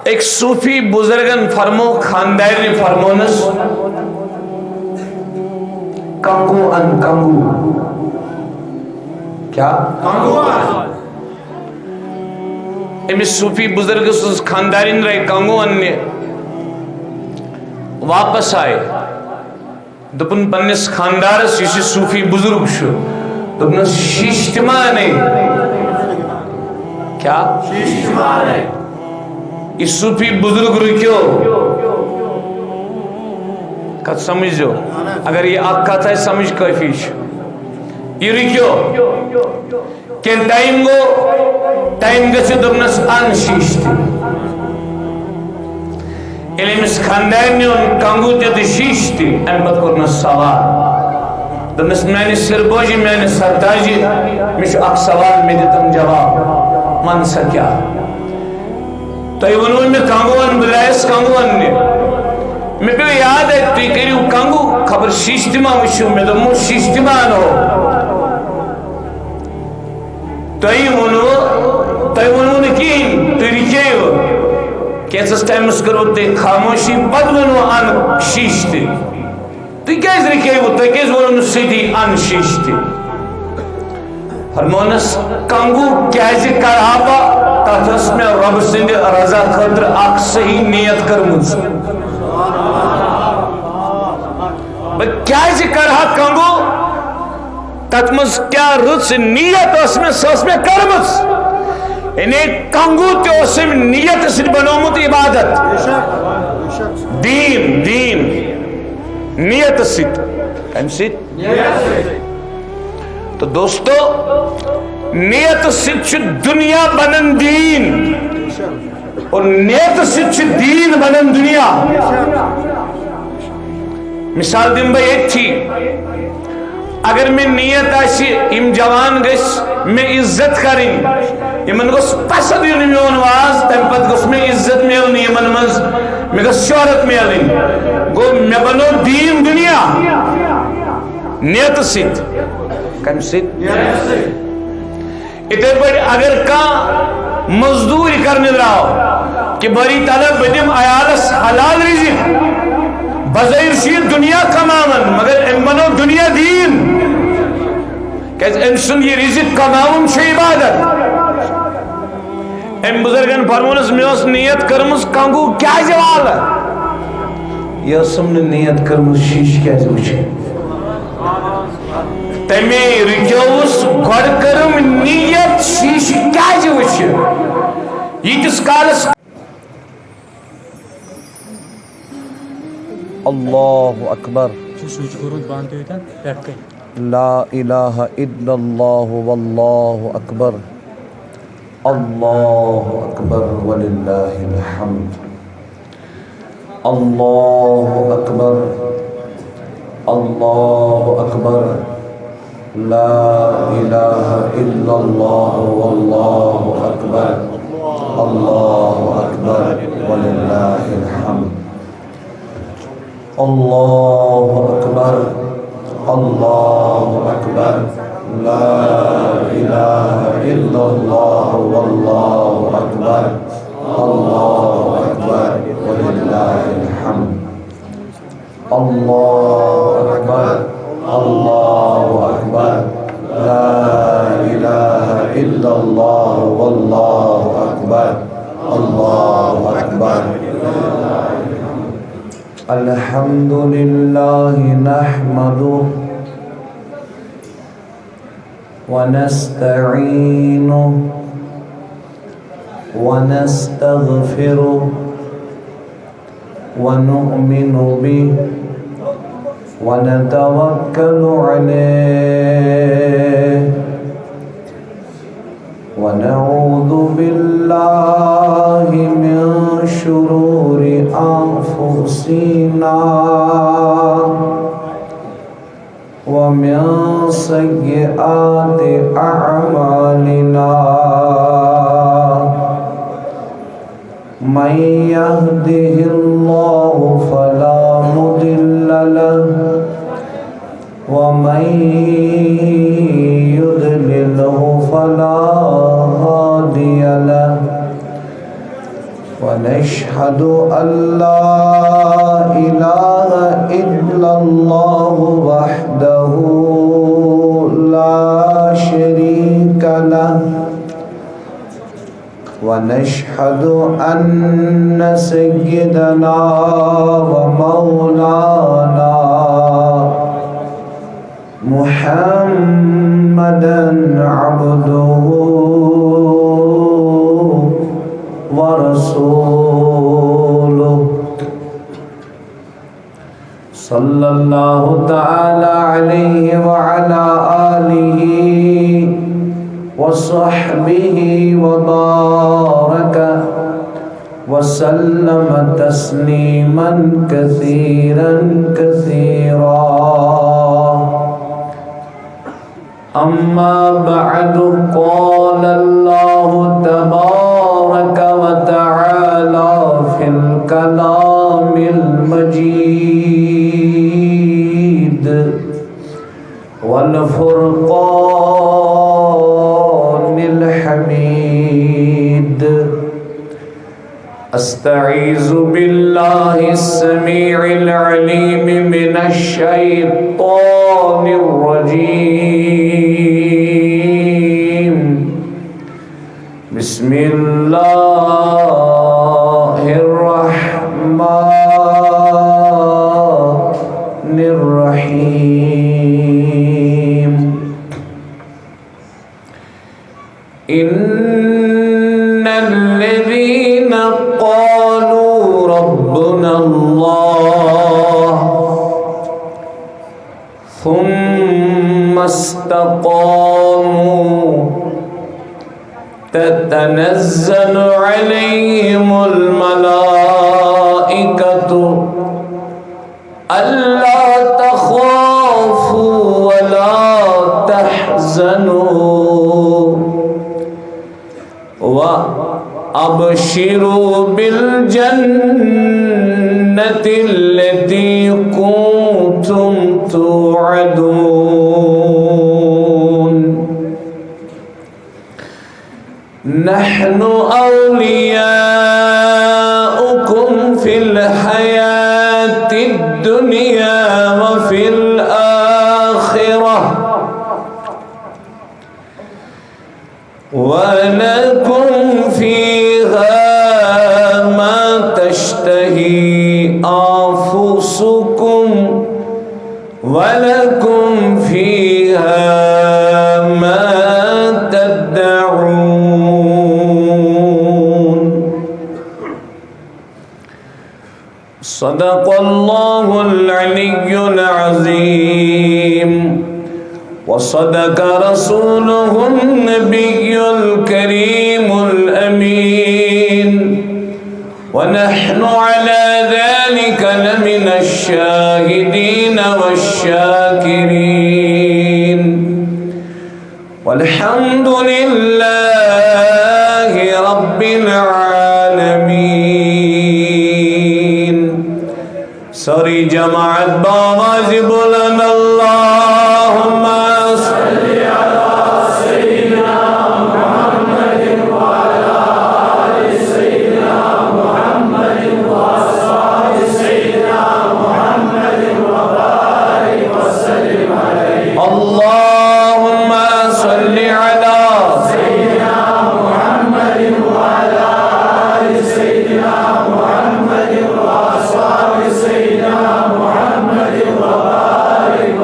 ایک صوفی بزرگن فرمو خاندار فرمونس کنگو ان کنگو کیا امس صوفی بزرگ سز خاندارین رہے کنگو ان واپس آئے دپن پنس خاندارس یہ صوفی بزرگ شو دپنس شیشتمانے کیا شیشتمانے یہ صوفی بزرگ رکیو کت سمجھ جو اگر یہ آپ کا تھا سمجھ کافی یہ رکیو کن ٹائم گو ٹائم گچھو دپنس ان شیشتی علمس خاندان ان کنگو تے شیشتی ام پت کرنس سوال دپنس میں سر بوجی میں سرداجی مش اک سوال میں دتم جواب من سا کیا تو ونو میں کنگو ان بلائس کنگو ان نے میں پہ یاد ہے تو کریو کنگو خبر شیشتما وشو میں دمو شیشتمان ہو تو ونو نکین تو رکیو کیسس ٹائمس کرو تے خاموشی بد ونو ان شیشتی تو کیس رکیو تو کیس ونو سیدھی ان شیشتی فرمونس کنگو کیسے کرابا تاتھس میں رب سندھ رضا خطر اک صحیح نیت کرمز کیسے کرہا کنگو تاتمز کیا رس نیت اس میں سس میں کرمز انہیں کنگو تے اسم نیت سے بنومت عبادت دین نیت سے کم سے تو دوستو نیت سے دنیا بنن دین اور نیت سے دین بنن دنیا مثال دن بھائی ایک تھی اگر میں نیت آسی ام جوان گس میں عزت کریں یمن گس پسند یونی میون واز تم پت گس میں عزت میلنی یمن مز میں گس شہرت میلنی گو میں بنو دین دنیا نیت سید کم سید اتنے پر اگر کا مزدوری کرنے رہا کہ بری طلب بدم عیالس حلال رزق بظاہر شید دنیا کمامن مگر ام بنو دنیا دین کہ ام سن یہ رزق کمامن شی عبادت ام بزرگن فرمونس میں اس نیت کرمس کنگو کیا جوال ہے یہ سمن نیت کرمس شیش کیا جوچے تمی رکیوس گوڑ کرم نیت شیش کیا جوچے یہ جس کالس اللہ اکبر لا الہ الا اللہ واللہ اکبر اللہ اکبر وللہ الحمد اللہ اکبر اللہ اکبر لا الہ الا اللہ واللہ اکبر اللہ اکبر وللہ الحمد اللہ اکبر اللہ اکبر لا الہ الا اللہ واللہ اکبر اللہ اکبر وللہ الحمد اللہ اکبر اللہ اکبر لا الہ الا اللہ واللہ اکبر اللہ اکبر الحمد للہ نحمده ونستعینه ونستغفره ونؤمن به ونتوكل عليه ونعوذ بالله من شرور أنفسنا ومن سيئات أعمالنا من يهده الله فلا مضل له ومن يضلله فلا هادي له ونشهد أن لا إله إلا الله وحده لا شريك له ونشهد أن سيدنا ومولانا محمدا عبده ورسوله صلى الله تعالى عليه وعلى آله وصحبه وبارك وسلم تسليما كثيرا كثيرا أما بعد قال الله تبارك وتعالى في الكلام المجيد والفرقان الحميد أستعيذ بالله السميع العليم من الشيطان الرجيم بسم الله الرحمن الرحيم إن الذين قالوا ربنا الله ثم استقاموا تتنزل عليهم الملائكة ألا تخافوا ولا تحزنوا وأبشروا بالجنة التي كنتم توعدون نحن أولياؤكم في الحياة الدنيا وفي الآخرة ولكم فيها ما تشتهي أنفسكم ولكم فيها ما تدعون صدق الله العلي العظيم وصدق رسوله النبي الكريم الأمين ونحن على ذلك لمن الشاهدين والشاكرين والحمد لله رب العالمين سوري جماعة باغازب لنا اللهم صل على سيدنا محمد وعلى آل سيدنا محمد وأصحاب سيدنا محمد وبارك وسلم عليه اللهم صل على سيدنا محمد وعلى آل سيدنا محمد وأصحاب سيدنا محمد وبارك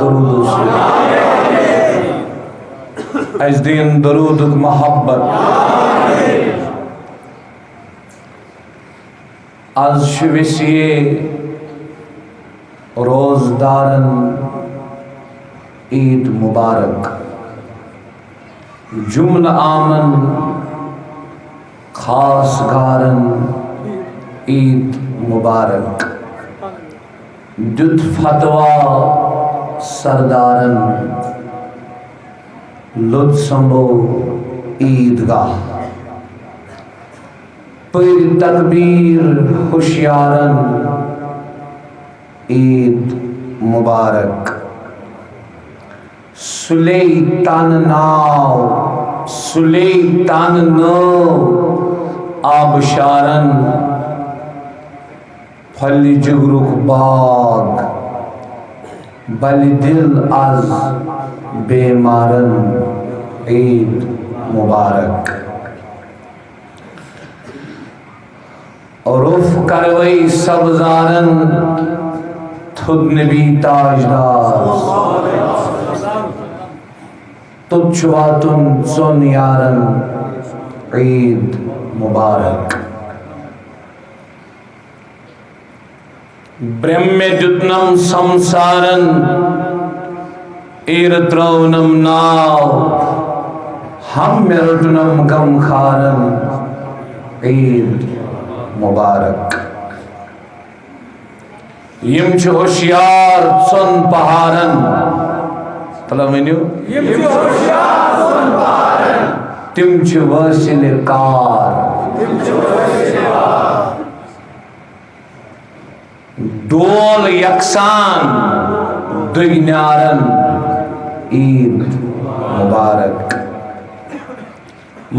درود سے از دین درود محبت از شویسیے روزدارن عید مبارک جمل آمن خاص گارن عید مبارک دت فتوہ سردارن لط سمبو عیدگاہ پر تکبیر ہوشیارن عید مبارک سلیطان ناو سلیطان نو آبشارن پھل جگرک باغ بل دل از بیمارن عید مبارک عرف کروئی سبزارن تھد نبی تاجدار تجھواتن سن یارن عید مبارک برہم جتنم سمسارن ایرترونم ناو ہم مرٹنم غم خارن عید مبارک یم چھ ہوشیار سن پہارن تلا ونیو یم چھ ہوشیار سن پہارن تم چھ واسل کار ڈول یکسان دنیارن عید مبارک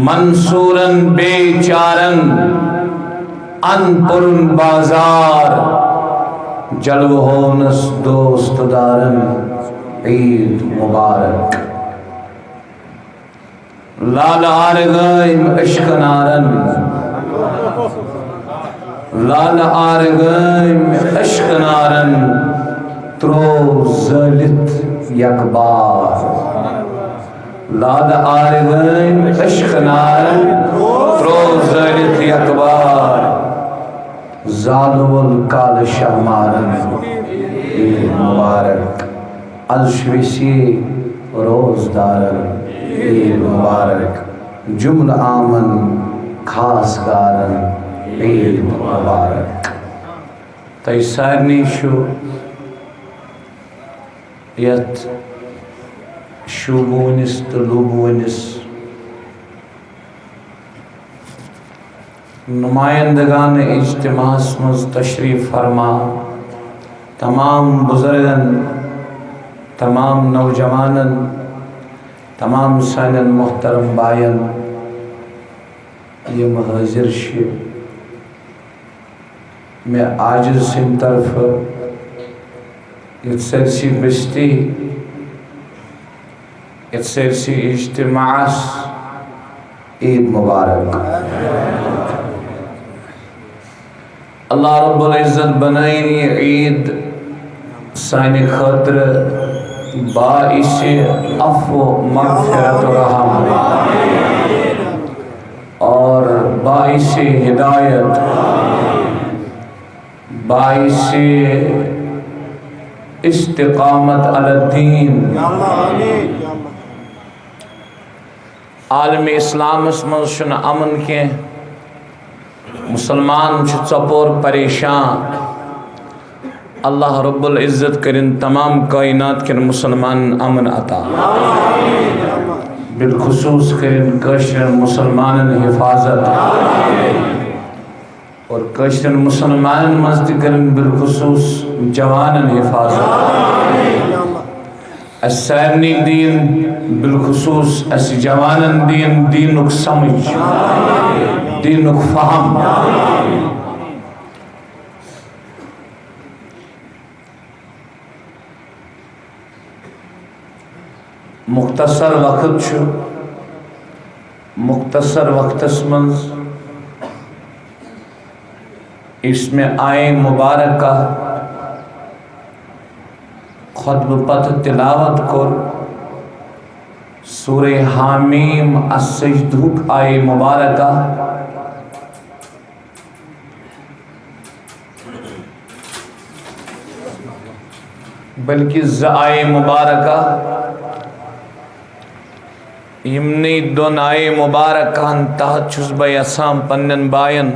منصورن بے چارن ان پرن بازار جلو ہونس دوست دارن عید مبارک لال آرگائم عشق نارن لال آرگائم عشق نارن ترو زلت یکبار لال آرگائم عشق نارن ترو زلت یکبار زالو الکال شمارن عید مبارک الشویسی روزدارن عید مبارک جمل آمن خاص گارن عید مبارک تای سارنی شو یت شوبونس تلوبونس نمائندگان اجتماع مز تشریف فرما تمام بزرگن تمام نوجوانن تمام سانن محترم بائن یہ حاضر شی میں عاجز سن طرف اتسرسی بستی اتسرسی اجتماع عید مبارک اللہ رب العزت بنائنی عید سانی خاطر باعث عفو مغفرت و رحم اور باعث ہدایت باعث استقامت علی الدین عالم اسلام اسمن شن امن کے مسلمان چھ ژپور پریشان اللہ رب العزت کرن تمام کائنات کے مسلمان امن عطا بالخصوص کرن کشر مسلمان حفاظت اور کشر مسلمان مزد کرن بالخصوص جوان حفاظت السارنی دین بالخصوص اس جوانن دین دینک سمجھ دینک فہم مختصر وقت چھو مختصر وقت منز اس میں آئے مبارکہ خطبہ پتہ تلاوت کر سورہ حامیم السجدہ آئے مبارکہ بلکہ آئے مبارکہ یمنی دون آئے مبارکہ تحت چھس بہ یژھان پنن بائن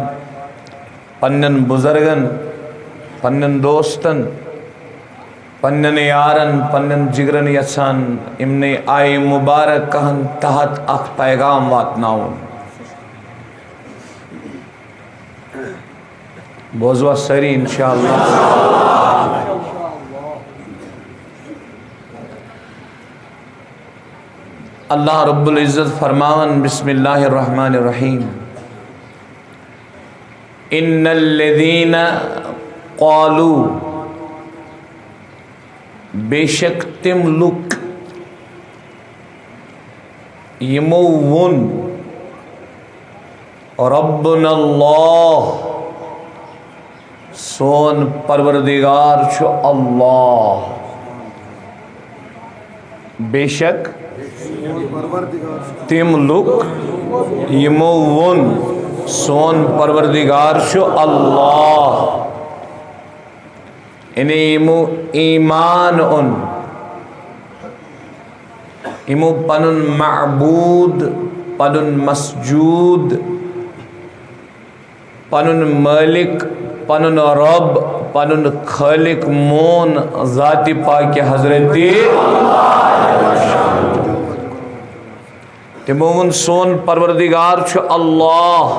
پنن بزرگن پنن دوستن پنن یارن پنن جگرن یژھان یمنی آئے مبارکہ تحت اخ پیغام واتناؤن بوزوا سری انشاءاللہ اللہ رب العزت فرماون بسم اللہ الرحمن الرحیم ان الذین قالوا بے شک تم لوگ یمو ون ربنا اللہ سون پروردگار چھو اللہ بے شک تم لوگ یمو ون سون پروردگار چھو اللہ انہیں یمو ایمان ان یمو پنن معبود پنن مسجود پنن مالک پنن رب پنن خالق مون ذات پاک حضرت تمون سون پروردگار چھو اللہ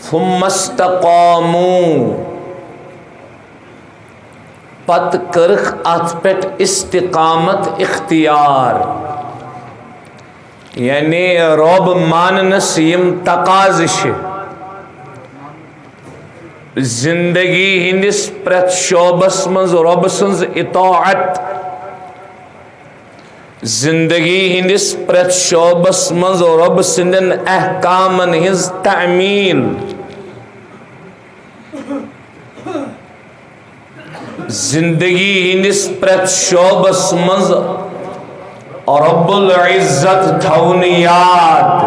ثم استقاموا پت کرخ ات پٹ استقامت اختیار یعنی رب ماننس یم تقاضش زندگی ہندس پرت شعبس منز رب سنز اطاعت زندگی ہندس پرت شعبس منز رب سندن احکامن ہز تعمیل زندگی ہندس پرت شعبس منز رب العزت تھون یاد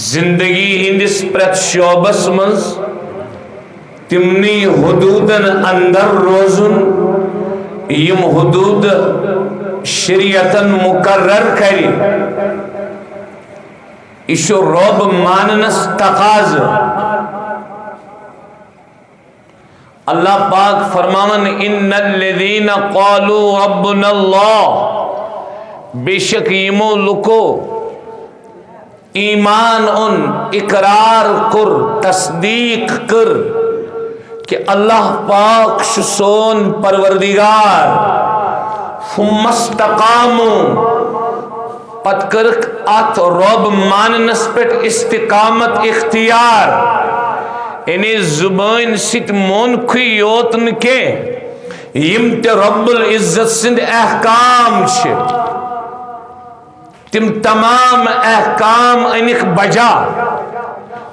زندگی ہندس پرت شعبس منز تمنی حدودن اندر روزن یم حدود شریعتن مقرر کری ایشو رب ماننس تقاض اللہ پاک فرماون ان الذین قالوا ربنا اللہ بے شک یمو لکو ایمان ان اقرار کر تصدیق کر کہ اللہ پاک سون پروردگار ثم استقاموا پت کرک ات رب ماننس پٹ استقامت اختیار یعنی زبان ست مون کھوی یوتن کے یم تے رب العزت سند احکام چھ تم تمام احکام انک بجا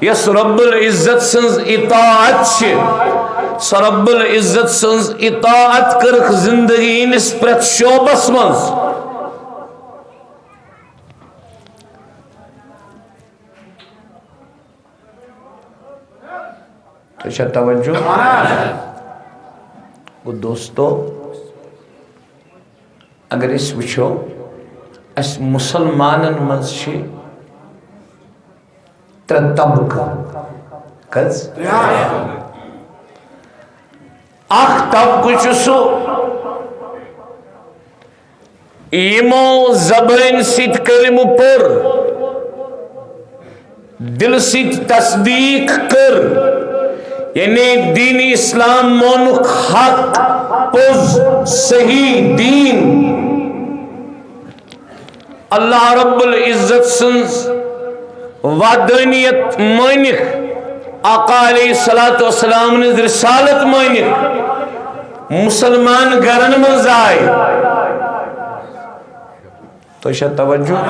یس رب العزت سنز اطاعت چھ سو رب العزت سنز اطاعت کرک زندگی نسپرت شعبس منز اچھا توجہ وہ دوستو اگر اس وچھو اس مسلمانن منز چھ تر طبقہ کز اخ طبقہ چسو ایمو زبان سیت کلم پر دل سیت تصدیق کر یعنی دین اسلام مونک حق پوز صحیح دین اللہ رب العزت سنز وعدانیت مانک آقا علیہ السلام نے رسالت مانک مسلمان گرن منز آئے تو شاید توجہ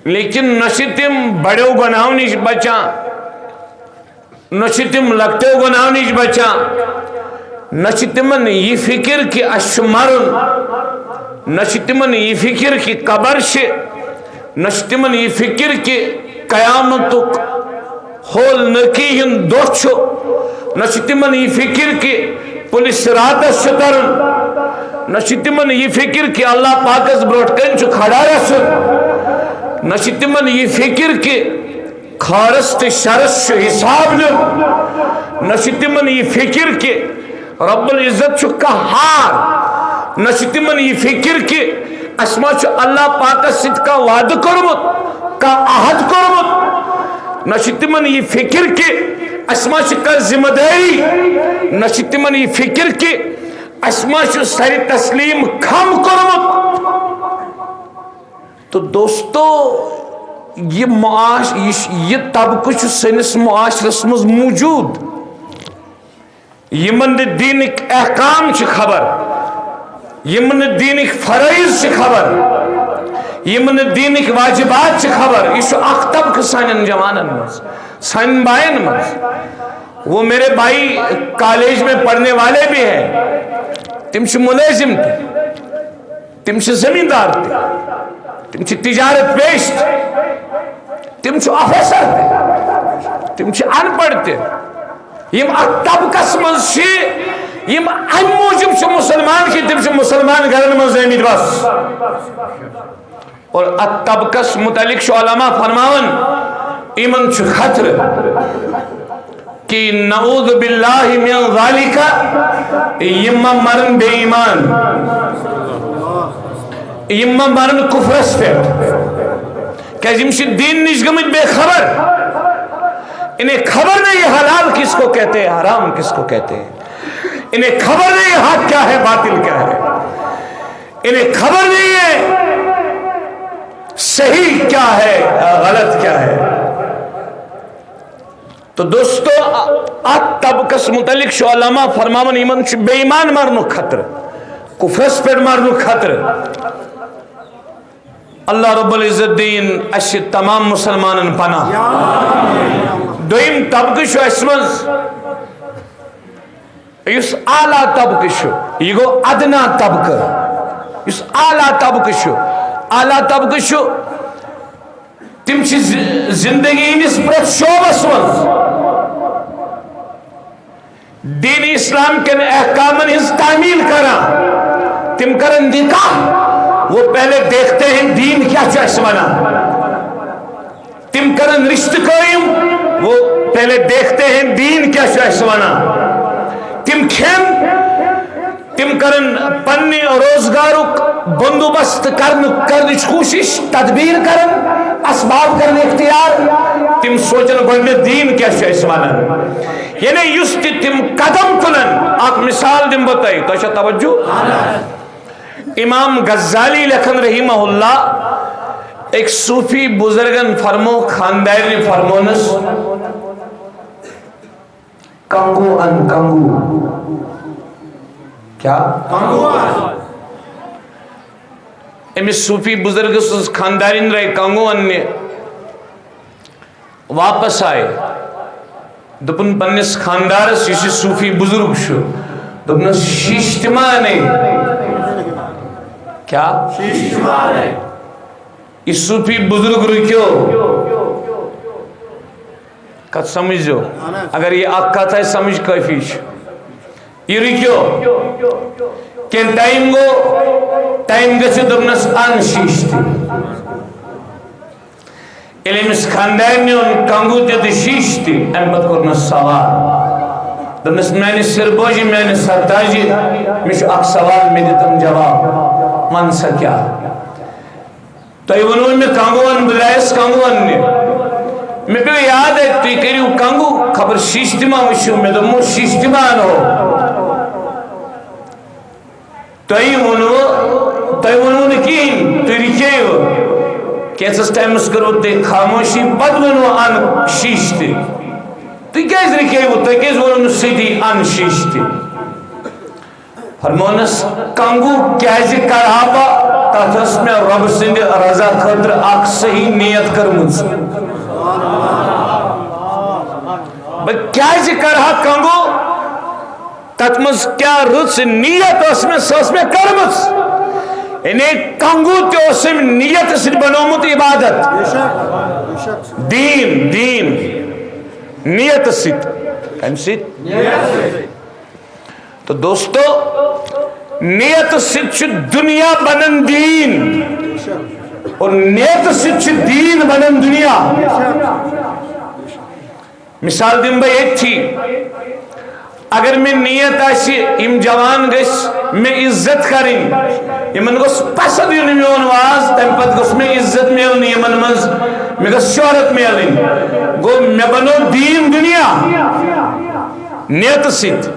لیکن نشتم بڑو گناہوں نش بچا نہ تم لگتے گناہ نش بچان نہ تمن یہ فکر کہ اس مرن نہ تمن یہ فکر کہ قبر نہ تمن یہ فکر کہ قیامت ہول نکی ہند دہ نہ تمن یہ فکر کہ پولیس راتس ترن نہ تمن یہ فکر کہ اللہ پاکس بروٹ کن کھڑا گھن نہ تمن یہ فکر کہ خارس تو شرس حساب نیُن نہ تمن یہ فکر کہ رب العزت قہار نہ تمن یہ فکر کہ اس ما اللہ پاکس ست کا وعدہ کورمت کا عہد کورمت نہ تمن یہ فکر کہ اس ما کا ذمہ داری نہ تمن یہ فکر کہ اس ما سر تسلیم کھم کورمت. تو دوستو یہ طبقہ سنس معاشرس مز موجود یمن دینک احکام چھ خبر یمن دینک فرائض چھ خبر یمن دینک واجبات چھ خبر یہ اخ طبقہ سانن جوانن مز سان بائن مز. وہ میرے بھائی کالج میں پڑھنے والے بھی ہیں تم چھ ملازم تھے تم چھ زمیندار تھے تم چھ تجارت پیش تھے تم چھ افسر تھے تم چھ ان پڑھ تھے یم طبقس مز یم ام موجب چھ مسلمان کی تم چھ مسلمان گھرن مز زمید بس. اور طبقس متعلق چھ علماء فرماون ایمن چھ خطر کہ نعوذ باللہ من ذالک یم مرن بے ایمان یم مرن کفرس پہ کہ یم چھ دین نش گمت بے خبر انہیں خبر نہیں حلال کس کو کہتے ہیں حرام کس کو کہتے ہیں انہیں خبر نہیں حق کیا ہے باطل کیا ہے انہیں خبر نہیں ہے صحیح کیا ہے غلط کیا ہے. تو دوستو طبقس متعلق شو علماء فرماون ایمن بے ایمان مرنو خطر کفرس پر مرنو خطر. اللہ رب العزت دین اس تمام مسلمانن پناہ. دویم طبقہ شو اسمز یس اعلیٰ طبقہ شو یہ گو ادنا طبقہ یس اعلیٰ طبقہ شو اعلیٰ طبقہ شو تم چھ زندگی ہندس پرت شعبس مز دین اسلام کے احکامن ہز تعمیل کران تم کرن نکاح وہ پہلے دیکھتے ہیں دین کیا چاہیے بنا تم کرن رشتہ قائم وہ پہلے دیکھتے ہیں دین کیا چاہیے بنا تم کھین تم کرن پنی روزگارک بندوبست کرنے کوشش تدبیر کرن اسباب کرنے اختیار تم سوچن گوڑنے دین کیا چاہیے بنا یعنی یست تم قدم تلن اک مثال دم بتائی تو اچھا توجہ. امام غزالی لکھن رحمہ اللہ ایک صوفی بزرگن فرمو خاندان فرمونس کنگو ان کنگو کیا امس صوفی بزرگ خاندان رہے کنگو ان نے واپس آئے دپن پنس خاندارس یہ صوفی بزرگ شو دپن شیشتمانے کیا شیشتمانے یہ صوفی بزرگ رکیو کت سمجھو اگر یہ آقا تھا سمجھ کافی یہ رکیو کن ٹائم گو ٹائم گچھو دپنس ان شیشتی علمس خاندان کنگو تے شیشتی ام پت کرنس سوال دپنس میانی سربوجی میانی سرتاجی مش اک سوال میں دیتم جواب من سا کیا تو یہ ونون میں کنگو ان بلائس کنگو ان نے میں پہ یاد ہے تو یہ کریو کنگو خبر شیشتما وشو میں دمو شیشتمان ہو تو یہ ونون کین تو یہ رکھے کیسس ٹائمس کرو تے خاموشی بد ونو ان شیشتی تو کیا اس رکھے وہ تو کیس ونو سیدھی ان شیشتی فرمونس کنگو کیازِ کرابا تاتھس میں رب سند رضا خطر اک صحیح نیت کرمز کیا کرہا کنگو تتمز کیا رچ نیت اس میں سس میں کرمس انہیں کنگو تے اسم نیت سے بنومت عبادت دین نیت سے تو دوستو نیت سے دنیا بنن دین اور نیت سے دین بنن دنیا مثال دن بھائی ایک تھی اگر میں نیت آسی ام جوان گس میں عزت کریں یمن گس پسند یون میون واز تم پت گس میں عزت میلنی یمن مز میں گس شہرت میلنی گو میں بنو دین دنیا نیت سیت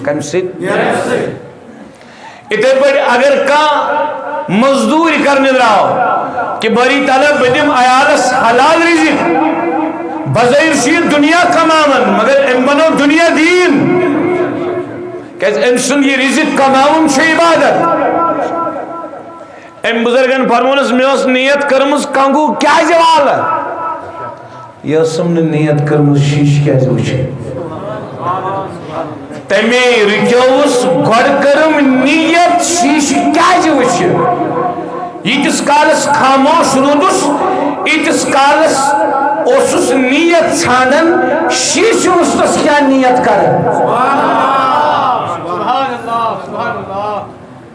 کم سیت اتنے پر اگر کا مزدوری کرنے رہا کہ بری طلب بدم عیالس حلال رزق بظاہر شید دنیا کماون مگر ام بنو دنیا دین کہ ام سن یہ رزق کماون چھ عبادت ام بزرگن فرمونس میں اس نیت کرمز کنگو کیا جوال یہ سمن نیت کرمز شیش کیا جوچے تمہیں رکھوس گھڑ کرم نیت شیش کیا جوچے ایتس کالس خاموش رودس ایتس کالس اوسس نیت چھانن شیش مستس کیا نیت کرن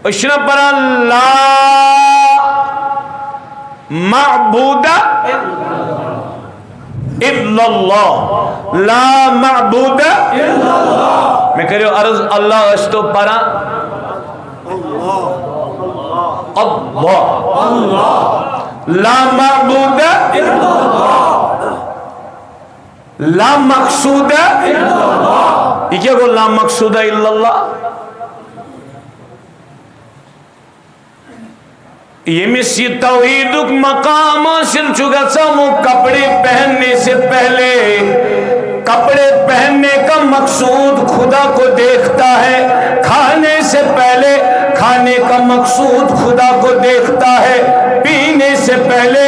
اشنا پرا لا معبود الا اللہ لا معبود الا اللہ میں کہہ رہا ہوں عرض اللہ اشتو پرا اللہ لا معبود الا اللہ لا مقصود الا اللہ یہ کیا گو لا مقصود الا اللہ یہ مسی توحیدک مقام حاصل چکا سامو کپڑے پہننے سے پہلے کپڑے پہننے کا مقصود خدا کو دیکھتا ہے کھانے سے پہلے کھانے کا مقصود خدا کو دیکھتا ہے پینے سے پہلے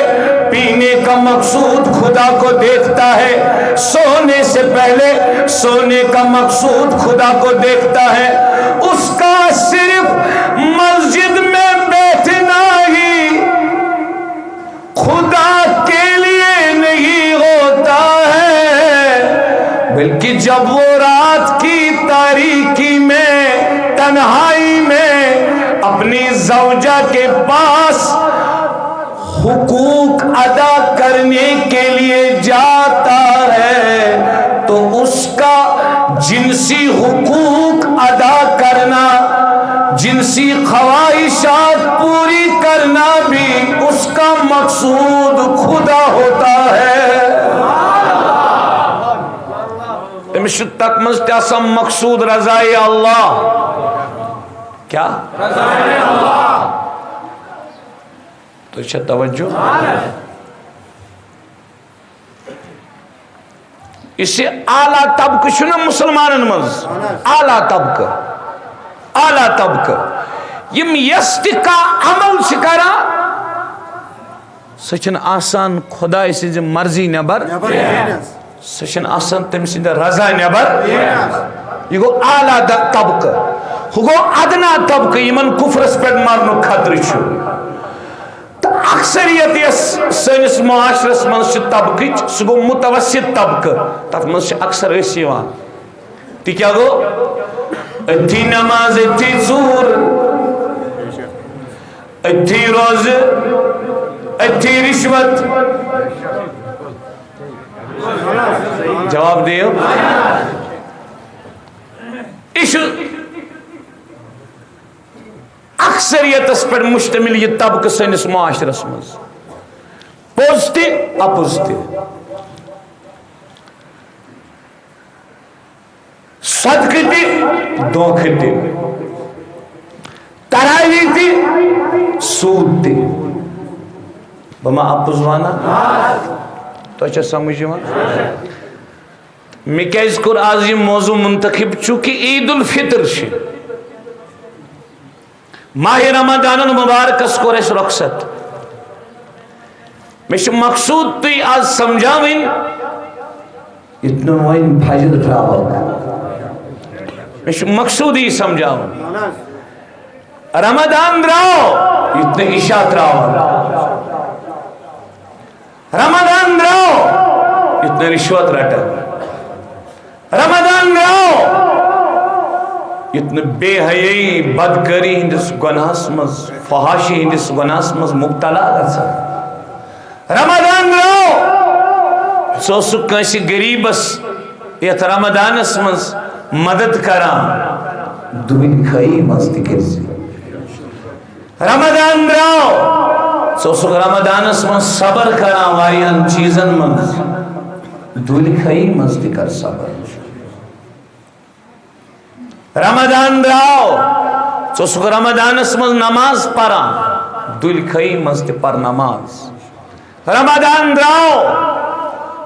پینے کا مقصود خدا کو دیکھتا ہے سونے سے پہلے سونے کا مقصود خدا کو دیکھتا ہے اس کا صرف مسجد میں بیٹھنا ہی خدا کے لیے نہیں ہوتا ہے بلکہ جب وہ رات کی تاریکی میں تنہائی میں اپنی زوجہ کے پاس حقوق ادا کرنے کے لیے جاتا ہے تو اس کا جنسی حقوق ادا کرنا جنسی خواہشات پوری کرنا بھی اس کا مقصود خدا ہوتا ہے تمہیں تک مزتے اسم مقصود رضائے اللہ کیا رضائے اللہ تو اچھا توجہ اسے اعلیٰ طبقہ چھنا مسلمانن مز اعلیٰ طبقہ یم یستی کا عمل شکارا سچن آسان خدا اسی جی مرضی نبر سچن آسان تم سی رضا نبر یہ گو اعلیٰ طبقہ ہو گو ادنا طبقہ یمن کفرس پر مارنو خطر چھو تو اکثریت سنس معاشرس من سے طبقہ سہ گو متوسط طبقہ تک من سے اکثر ایسی وہاں تی کیا گو اتھی نماز اتھی زور اتھی روز اتھی رشوت جواب دیو ایشو اکثریت اس پر مشتمل یہ طبقہ سنس معاشرس مز پوزتے اپوزتے صدقہ دی دھوکہ دی تراویح دی سود دی بما اپوزوانا تو اچھا سمجھے وہاں میں کیس کر آج یہ موضوع منتخب چونکہ عید الفطر شی ماہ رمضان مبارک اس کو رس رخصت میں مقصود تو آج سمجھاویں اتنا وین فجر تراو میں مقصود ہی سمجھاؤ رمضان دراو اتنا عشاء تراو رمضان دراو اتنا رشوت رٹا رمضان دراو اتنا بے حیائی بدکاری ہندس گناہس مز فحاشی ہندس گناہس مز مبتلا گژھان رمضان دراو سوسو کنسی غریبس یت رمضانس مز مدد کران دنیا کھائی مز تکرسی رمضان دراو سوسو رمضانس مز صبر کران واریان چیزن مز دنیا کھائی مز تکر صبر رمضان دراو سوسو رمضانس مز نماز پران دل کھائی مز تپر نماز رمضان دراو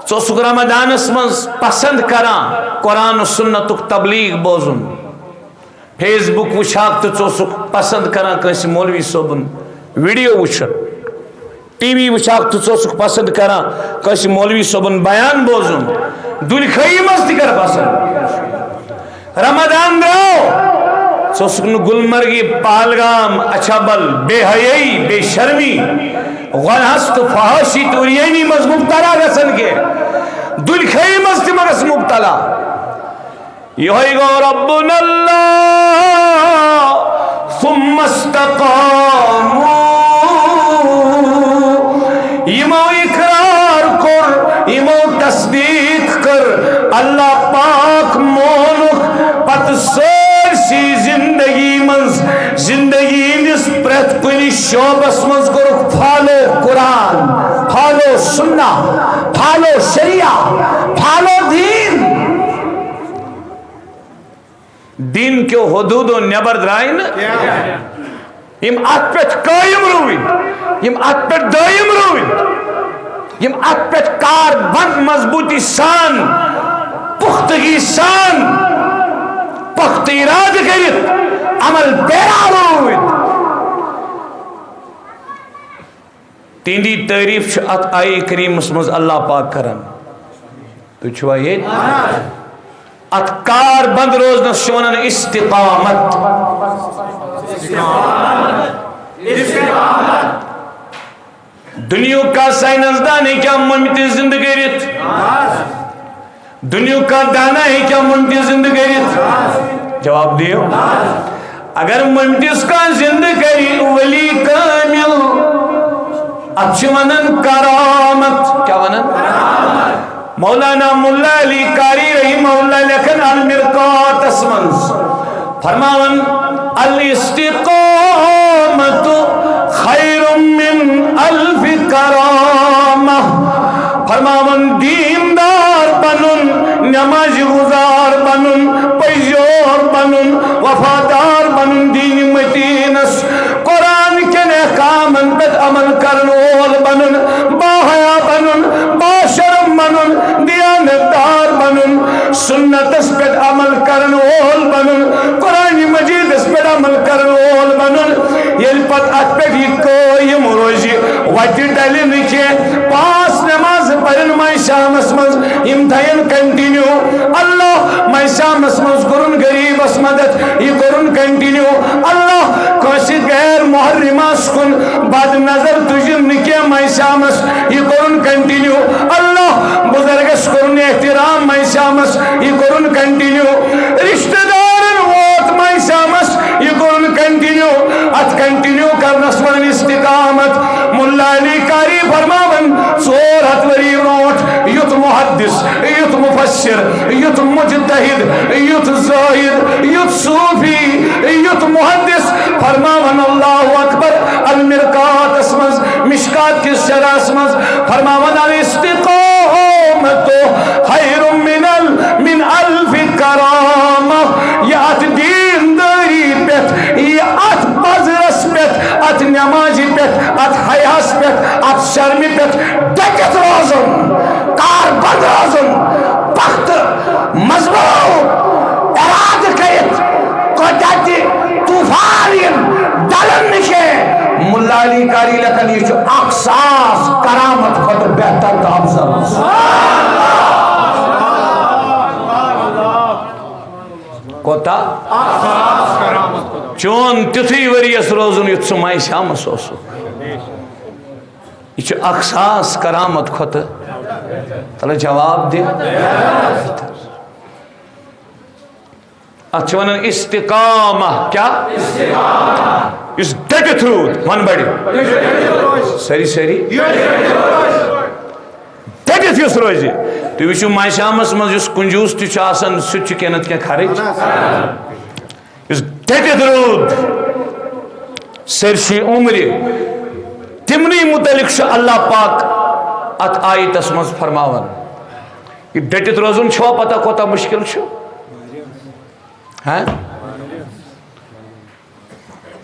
ژٕ رمضانس مز پسند کران قرآن و سنتک تبلیغ بوزن فیس بک وچھاک تو ژٕ پسند کران کنسی مولوی صوبن ویڈیو وچھن ٹی وی وچھاک تو ژٕ پسند کران کنسی مولوی صوبن بیان بوزن دل کھائی مز تہ کر پسند رمضان دراو ژٕ گلمرگی پہلگام اچھبل بے حیائی بے شرمی غنہس تو فحاشی تو ریانی مز مبتلا گسن کے دل کھائی مز تہ مگس مبتلا یہ گو ربنا اللہ ثم استقاموا یمو اقرار کر یمو تصدیق کر اللہ پاک مونک پت سرسی زندگی منز زندگی ہندس پریت کنی شعبس مز کرک فالو قرآن فالو سنہ فالو شریعہ فالو دین دین کے حدود و نیبر درائیں نا یم ات پہ قائم روید یم ات پہ دائم روید یم ات پہ کار بند مضبوطی سان پختگی سان پخت اراد کرت عمل پیرا روید تیندی تعریف ات آئی کریم مز اللہ پاک کرن تو چھوا یہ ات کار بند روزنس شونن استقامت دنیا کا سائنسدان ہے کیا ممکن زندگی ریت دنیا کا دانا ہے کیا ممکن زندگی ریت جواب دیو اگر ممکن کا زندگی ولی کامل اچھ ونن کرامت کیا ونن مولانا ملا علی کاری رحمہ اللہ لکھن المرقات اسمنز فرماون الاستقامت خیر من الف کرامہ فرماون دیندار بنن نماز گزار بنن پیجور بنن وفادار بنن دین متینس قرآن کے احکامن پر عمل کرنول بنن باحیا بنن باشرم بنن دیانتدار بنن سنت اس پر عمل کرنول بنن قرآن مجید اس پر عمل کرنول بنن یہ پت ات پر ہی کوئی مروجی وٹی ڈلی نکے پاس نماز پڑھن مائی شام اسمز امتحان کنٹینیو اللہ مائی شام اسمز کرن غریب اس مدد یہ کرن کنٹینیو اللہ کوشی غیر محرماس کن بعد نظر تجن نکے مائی شام اس یہ کرن کنٹینیو اللہ بزرگس کرن احترام مائی شام اس یہ کرن کنٹینیو رشتہ دارن ووت مائی شام اس یہ کرن کنٹینیو ات کنٹینیو کرنس ون استقامت ملا علی کاری فرماون 4 وری برونٹ یت محدث یت مفسر یت مجتہد یت زاہد یت صوفی یت محدث فرماون اللہ اکبر المرقات اسمز مشکات کی شرح اسمز فرماون الاستقامت خیر من الف کرامہ یہ ات دین داری پیت یہ ات بزرس پیت ات نمازی پیت ات حیاس پیت ات شرمی پیت ڈکت روزن کار بند روزن پخت مضبوط اراد کیت قدرتی طوفان دلن نشے ملا علی کاری لکن یہ جو اقصاص کرامت خود بہتر کا افضل کوتا چون تیتھی وریس روزن یت سو مائی شامس اوسو یہ اخساس کرامت کھوت تلا جواب دے اچھا ونن استقامہ کیا اس ڈٹت رود ون بڑی سری سری ڈٹت یس روزی تو وچھو مائی شامس من اس کنجوس تہ آسان سہ کینت کی خرچ اس ڈٹت رود سرشی عمر تمنی متعلق اللہ پاک ات آیتس مز فرماون یہ ڈٹت روزن چھو پتہ کوتا مشکل چھو ہاں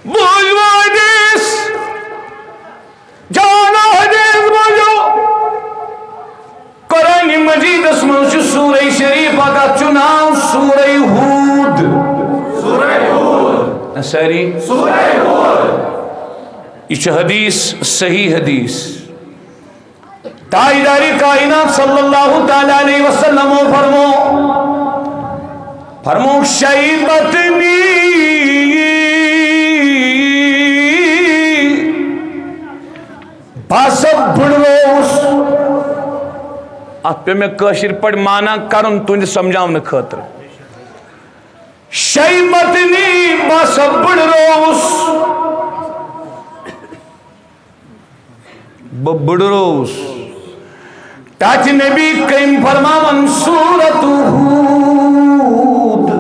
بوجھو حدیث جانا حدیث بوجھو قرآن مجید اسمن سورہ شریف کا چناؤ سورہ ہود ساری سورہ ہود یہ حدیث صحیح حدیث تاجدار کائنات صلی اللہ تعالی علیہ وسلم فرمو شیبتنی باسب بڑوس ات پہ میں کشر پڑ مانا کرن تند سمجھاؤن خاطر شیبتنی باسب بڑوس بڑوس تاچ نبی کریم فرماون سورۃ ہود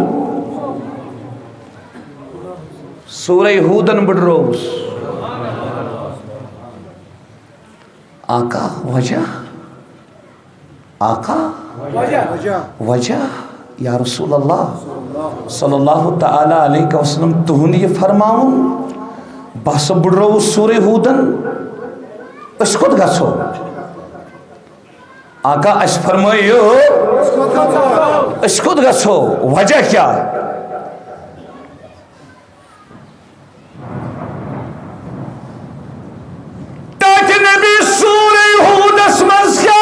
سورہ ہودن بڑروس آقا وجہ آقا وجہ یا رسول اللہ صلی اللہ تعالی علیہ وسلم تہند یہ فرماؤن بس بڑروس سورہ ہودن اس خود گسو آقا اس فرمائیو اس خود گسو وجہ کیا تاکہ نبی سورہ ہود اسمز کیا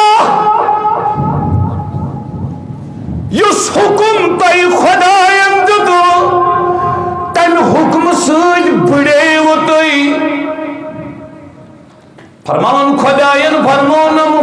یس حکم تای خدایم دتو تن حکم سوج بڑے و تای فرمان خداین فرمونم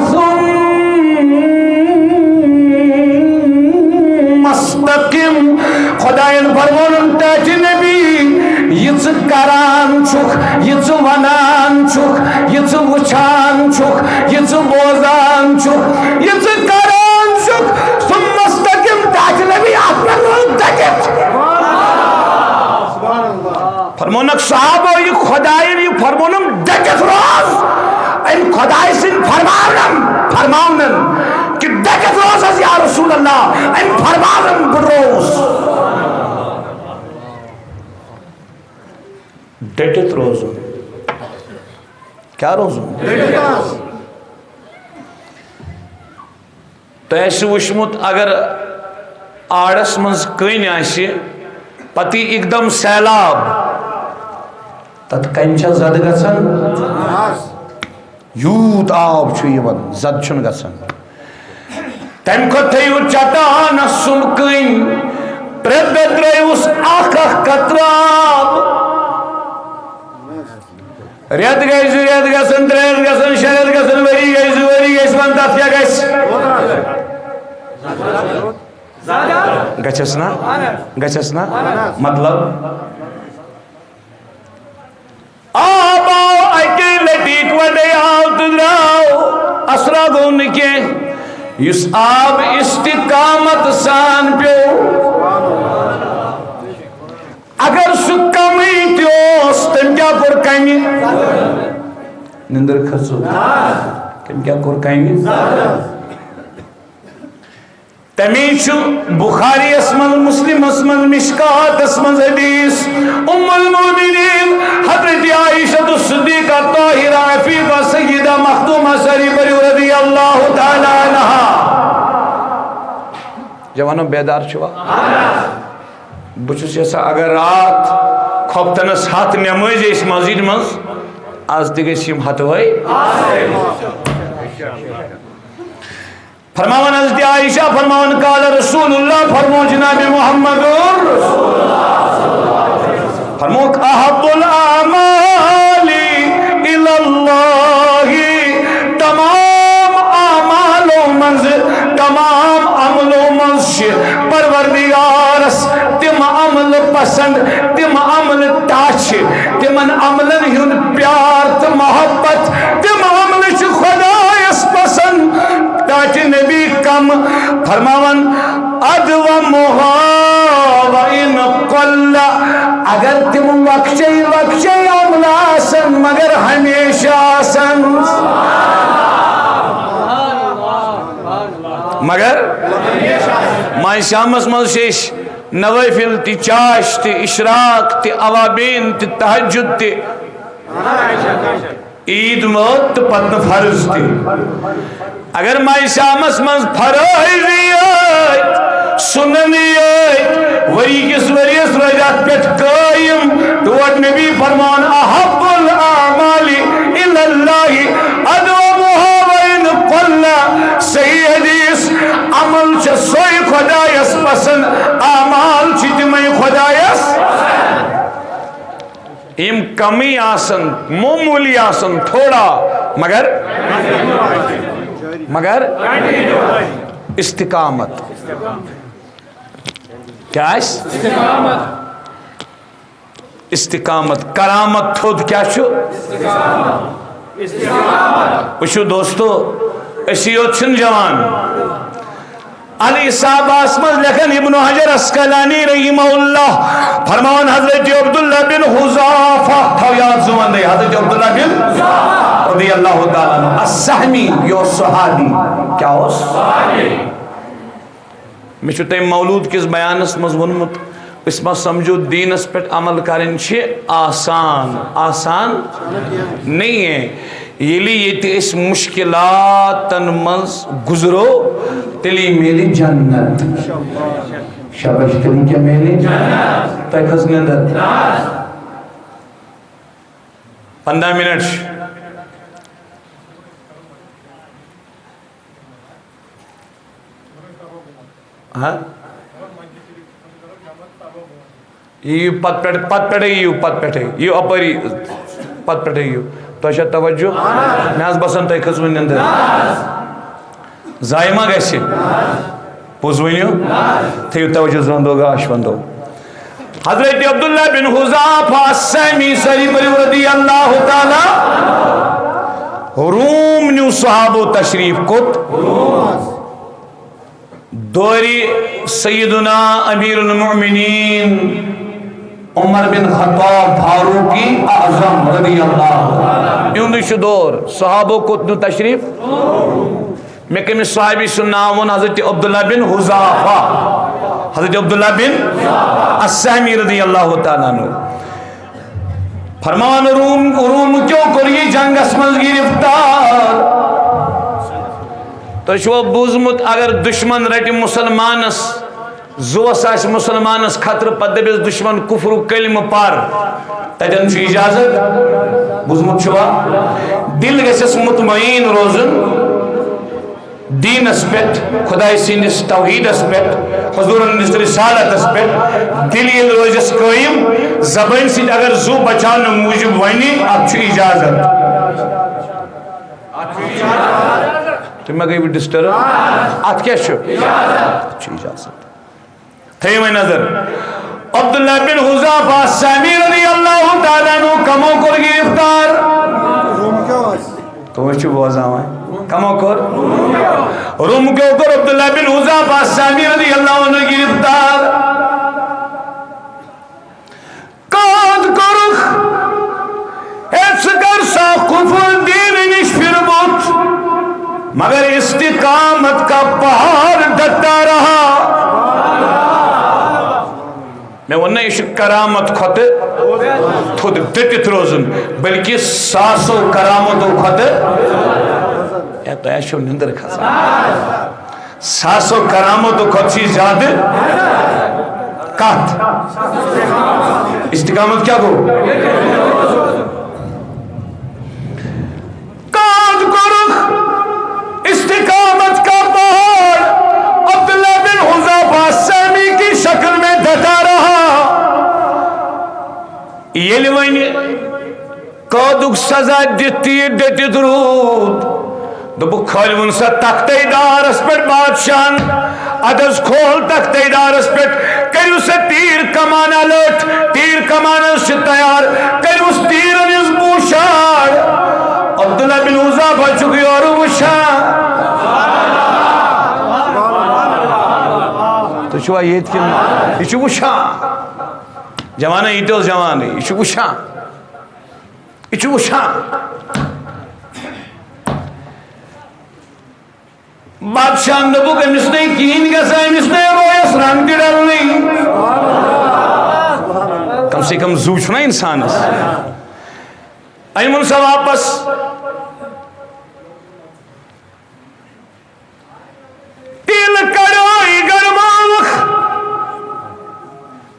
مستقیم خداین فرمونم تاچ نبی یہ کران چھک یہ ونان چھک یہ وچھان چھک یہ بوزان چھک یہ کران چھک سم مستقیم تاچ نبی اپنا روز دکت فرمونک صحابہ یہ خداین یہ فرمونم دکت روز ان خدای سن فرماونن کہ دکت روز از یا رسول اللہ ان فرماونن بروز ڈٹت روز کیا روز تو ایسے وشمت اگر آڑس منز کن آسی پتی ایک دم سیلاب تت کنچا زد گسن یوت آب چھو یون زد چھن گسن تم کو تھیو چٹان سمکن پرد دریوس آخ قطراب ریت گیس ریت گسن تریت گسن شریت گسن وری گیس من تات کیا گیس گچس نا مطلب آباؤ اکی لٹیک وڈے آو تدراؤ اسرا گون کے یس آب استقامت سان پیو اگر سکمی تیوس تم کیا کر کمی نندر کھسو تم کیا کر کمی تمیچ بخاری اسمن مسلم اسمن مشکات اسمن حدیث ام المومنین حضرت عائشہ الصدیقہ طاہرہ عفیفہ سیدہ مخدومہ سری بری رضی اللہ تعالی عنہ جوانوں بیدار چھوا بچوس ایسا اگر رات کھوپتنس ہاتھ نماز اس مسجد منز آز دیگه سیم ہاتھ ہوئی فرماون حضرت عائشہ فرماون قال رسول اللہ فرمو جناب محمد فرمو احب الاعمال الی اللہ تمام اعمالوں منز تمام عملوں منز پروردگارس تم عمل پسند تم عمل تاچ تمن عملن ہن پیار تو محبت تم عمل چھ خدایس پسند تاچ نبی کم فرماون ادومھا وان قل اگر تم وقچے عمل آسن مگر ہمیشہ آسن مگر ماہ شامس مزشیش نوافل تی چاش تی اشراق تی اوابین تی تہجد تی عید موت تو پتن فرض تی اگر ماہ شامس مز فرائضیت سننیت وری کس وریس رجات پیٹ قائم توڑ نبی فرمان احب الاعمال الاللہ ادومھا وان قل صحیح حدیث عمل چھ سوئی خدایس پسند اعمال چھ تمہیں خدایس ام کمی آسن معمولی آسن تھوڑا مگر استقامت کیا ہے استقامت کرامت تھود کیا چھو وچھو دوستو اسی چھن جوان علی صاحب آسمز لکھن ابن حجر اسقلانی رحمہ اللہ فرمان حضرت عبداللہ بن حذافہ تھو یاد زمان دے حضرت عبداللہ بن رضی اللہ تعالیٰ عنہ السہمی یو صحابی کیا ہو صحابی میں چھتے مولود کس بیانس مضمونمت اس میں سمجھو دین اس پر عمل کرن چھے آسان نہیں ہے یہ لی یہ تی اس مشکلاتن منز گزرو تلی میلی جنت شابش تلی کیا میلی جنت تائی خزن اندر 15 منٹ ہاں یہ پت پڑے یہ اپری پت پڑے یہ تو اچھا توجہ میں آز بسن تائی خزمین اندر زائمہ گیسے پوزوینیو تھیو توجہ زندو گا آشوندو حضرت عبداللہ بن حذافہ السہمی صحیح رضی اللہ تعالی روم نیو صحابو تشریف کت دوری سیدنا امیر المؤمنین عمر بن خطاب فاروقی اعظم رضی اللہ یوندش دور صحابو کتنو تشریف میں کمی صحابی سنناون حضرت عبداللہ بن حذافہ حضرت عبداللہ بن السہمی رضی اللہ تعالیٰ عنہ فرمان روم کیوں کری جنگ اسمز گرفتار تو شو بوزمت اگر دشمن رٹی مسلمانس زوس آس مسلمانس خطر پدبیس دشمن کفر و کلم پار تجن چھ اجازت بوزمت شوا دل گسس مطمئن روزن دین اس پیٹ خدای سینس توحید اس پیٹ حضور انس رسالت اس پیٹ دلی روزس قائم زبان سید اگر زو بچان موجب وینی اب چھ اجازت تو میں گئی بھی ڈسٹرب آت کیا شو چھ اجازت تھے میں نظر عبداللہ بن حذافہ السہمی رضی اللہ تعالیٰ عنہ کموں کو گرفتار تو وہ چھو بوزا ہوا ہے کموں کو روم کے اوپر عبداللہ بن حذافہ السہمی رضی اللہ عنہ گرفتار قاد کرخ ایس کر سا کفر دین نش پھر بوت مگر استقامت کا پہاڑ ڈٹا رہا میں وہ نہیں کرامت خود تھود ڈٹت روزن بلکہ ساسو کرامتو خود یا تو ایشو نندر کھسا ساسو کرامتو خود سی زیادہ کات استقامت کیا گو کات کرخ استقامت کا پہاڑ یل ون قودک سزا دت تیر ڈٹت رود دبک کھول ون سا تختے دارس پہ بادشاہن ادس کھول تختے دارس پہ کرو سا تیر کمان الٹ تیر کمان سے تیار کرو اس تیر اس بوشار عبداللہ بن عزا بچکی اور وشان تو چھوا یہ کن یہ چھو وشان جوانا ایتو جوانا یہ چھو وشان یہ چھو وشان بادشاہ نبو کہ امس نہیں کین گسا امس نہیں رویس رنگ تی ڈالنی کم سے کم زو چھنا انسان اس ایمن سا واپس تیل کڑائی گرماوخ